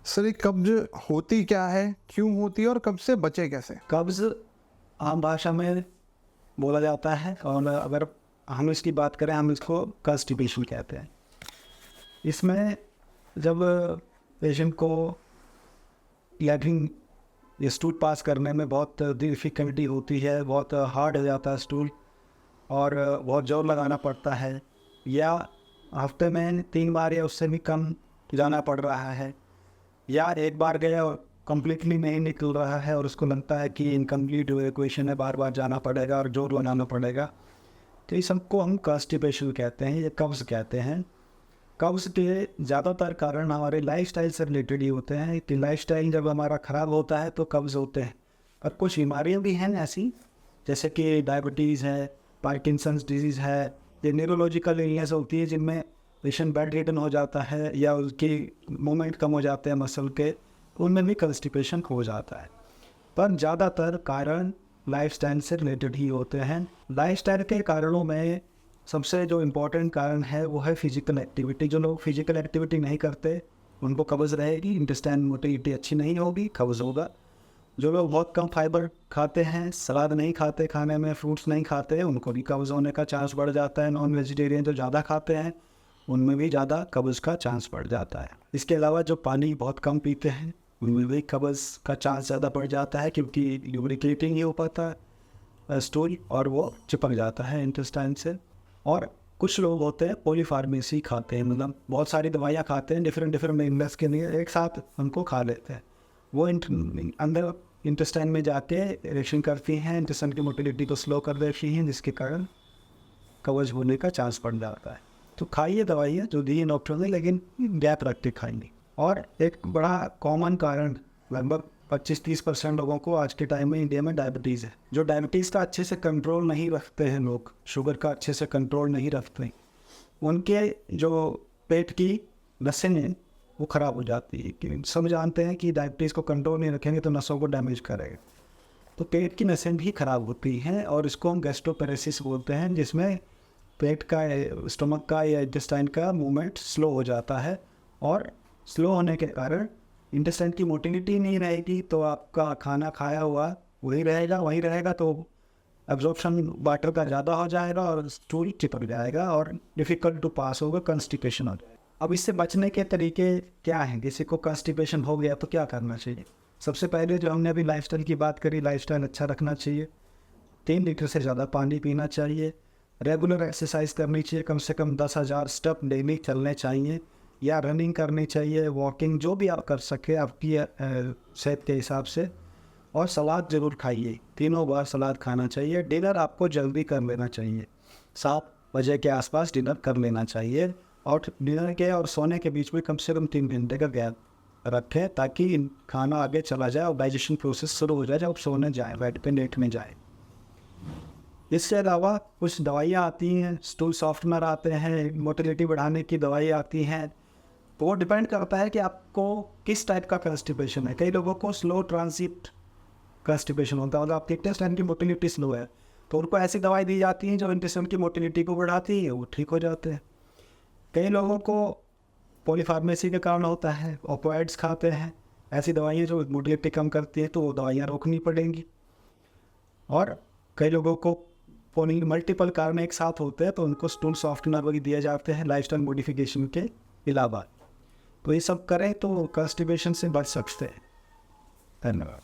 Sir ये कब्ज होती क्या है, क्यों होती है और कब से बचे कैसे? कब्ज़ आम भाषा में बोला जाता है और अगर हम इसकी बात करें हम इसको कॉन्स्टिपेशन कहते हैं। इसमें जब पेशेंट को लैट्रिन या स्टूल पास करने में बहुत डिफ़िकल्टी होती है, बहुत हार्ड हो जाता है स्टूल और बहुत ज़ोर लगाना पड़ता है, या हफ्ते में 3 बार या उससे भी कम जाना पड़ रहा है, या एक बार गया और कम्प्लीटली नहीं निकल रहा है और उसको लगता है कि इनकम्प्लीट इक्वेशन है, बार बार जाना पड़ेगा और जोर लगाना पड़ेगा, तो इस सबको हम कॉन्स्टिपेशन कहते हैं, ये कब्ज़ कहते हैं। कब्ज़ के ज़्यादातर कारण हमारे लाइफस्टाइल से रिलेटेड ही होते हैं कि लाइफस्टाइल जब हमारा ख़राब होता है तो कब्ज़ होते हैं। और कुछ बीमारियाँ भी हैं ऐसी, जैसे कि डायबिटीज़ है, पार्किंसंस डिजीज़ है, ये न्यूरोलॉजिकल इलनेस होती है जिनमें पेशेंट बेड रिडन हो जाता है या उसकी मूवमेंट कम हो जाते हैं मसल के, उनमें भी कॉन्स्टिपेशन हो जाता है। पर ज़्यादातर कारण लाइफस्टाइल से रिलेटेड ही होते हैं। लाइफस्टाइल के कारणों में सबसे जो इम्पोर्टेंट कारण है वो है फिजिकल एक्टिविटी। जो लोग फिजिकल एक्टिविटी नहीं करते उनको कब्ज़ रहेगी, इंटेस्टाइन मोटिलिटी अच्छी नहीं होगी, कब्ज़ होगा। जो लोग बहुत कम फाइबर खाते हैं, सलाद नहीं खाते खाने में, फ्रूट्स नहीं खाते, उनको भी कब्ज़ होने का चांस बढ़ जाता है। नॉन वेजिटेरियन जो ज़्यादा खाते हैं उनमें भी ज़्यादा कब्ज़ का चांस बढ़ जाता है। इसके अलावा जो पानी बहुत कम पीते हैं उनमें भी कब्ज़ का चांस ज़्यादा बढ़ जाता है, क्योंकि ल्यूब्रिकेटिंग नहीं हो पाता स्टूल और वो चिपक जाता है इंटेस्टाइन से। और कुछ लोग होते हैं पॉलीफार्मेसी खाते हैं, मतलब बहुत सारी दवाइयाँ खाते हैं डिफरेंट इलनेस के लिए, एक साथ उनको खा लेते हैं। वो अंदर इंटेस्टाइन में जाके रिएक्शन करती हैं, इंटेस्टाइन की मोटिलिटी को स्लो कर देती हैं, जिसके कारण कब्ज़ होने का चांस बढ़ जाता है। तो खाइए दवाइयाँ जो दी है डॉक्टर ने, लेकिन गैप रख के खाएंगे। और एक बड़ा कॉमन कारण लगभग 25-30% लोगों को आज के टाइम में इंडिया में डायबिटीज़ है। जो डायबिटीज़ का अच्छे से कंट्रोल नहीं रखते हैं लोग, शुगर का अच्छे से कंट्रोल नहीं रखते, उनके जो पेट की नसें हैं वो ख़राब हो जाती है। कि सब जानते हैं कि डायबिटीज़ को कंट्रोल नहीं रखेंगे तो नसों को डैमेज करेगा, तो पेट की नसें भी ख़राब होती हैं और इसको हम गैस्ट्रोपेरेसिस बोलते हैं, जिसमें पेट का स्टमक का या इंटेस्टाइन का मूवमेंट स्लो हो जाता है। और स्लो होने के कारण इंटेस्टाइन की मोटिलिटी नहीं रहेगी, तो आपका खाना खाया हुआ वही रहेगा, तो एब्जॉर्प्शन वाटर का ज़्यादा हो जाएगा और स्टूल चिपक जाएगा और डिफ़िकल्ट टू पास होगा, कॉन्स्टिपेशन हो जाएगा। अब इससे बचने के तरीके क्या हैं? किसी को कॉन्स्टिपेशन हो गया तो क्या करना चाहिए? सबसे पहले जो हमने अभी लाइफस्टाइल की बात करी, लाइफस्टाइल अच्छा रखना चाहिए, 3 लीटर से ज़्यादा पानी पीना चाहिए, रेगुलर एक्सरसाइज करनी चाहिए, कम से कम 10,000 स्टेप डेली चलने चाहिए या रनिंग करनी चाहिए, वॉकिंग, जो भी आप कर सके आपकी सेहत के हिसाब से। और सलाद ज़रूर खाइए, 3 बार सलाद खाना चाहिए। डिनर आपको जल्दी कर लेना चाहिए, 7 बजे के आसपास डिनर कर लेना चाहिए। और डिनर के और सोने के बीच में कम से कम 3 घंटे का गैप रखें, ताकि खाना आगे चला जाए और डाइजेशन प्रोसेस शुरू हो जाए जब सोने जाए, बेड पे लेटने जाए। इसके अलावा कुछ दवाइयाँ आती हैं, स्टूल सॉफ्टनर आते हैं, मोटिलिटी बढ़ाने की दवाई आती हैं, तो वो डिपेंड करता है कि आपको किस टाइप का कॉन्स्टिपेशन है। कई लोगों को स्लो ट्रांजिट कॉन्स्टिपेशन होता है, मतलब आपकी इंटेस्टाइन की मोटिलिटी स्लो है, तो उनको ऐसी दवाई दी जाती है जो इंटेस्टाइन की मोटिलिटी को बढ़ाती है, वो ठीक हो जाते हैं। कई लोगों को पॉलीफार्मेसी के कारण होता है, ओपियोइड्स खाते हैं, ऐसी दवाइयाँ जो मोटिलिटी कम करती है, तो वो दवाइयाँ रोकनी पड़ेंगी। और कई लोगों को मल्टीपल कारण एक साथ होते हैं, तो उनको स्टूल सॉफ्टनर वगैरह दिए जाते हैं लाइफस्टाइल मॉडिफिकेशन के अलावा। तो ये सब करें तो कॉन्स्टिपेशन से बच सकते हैं। धन्यवाद।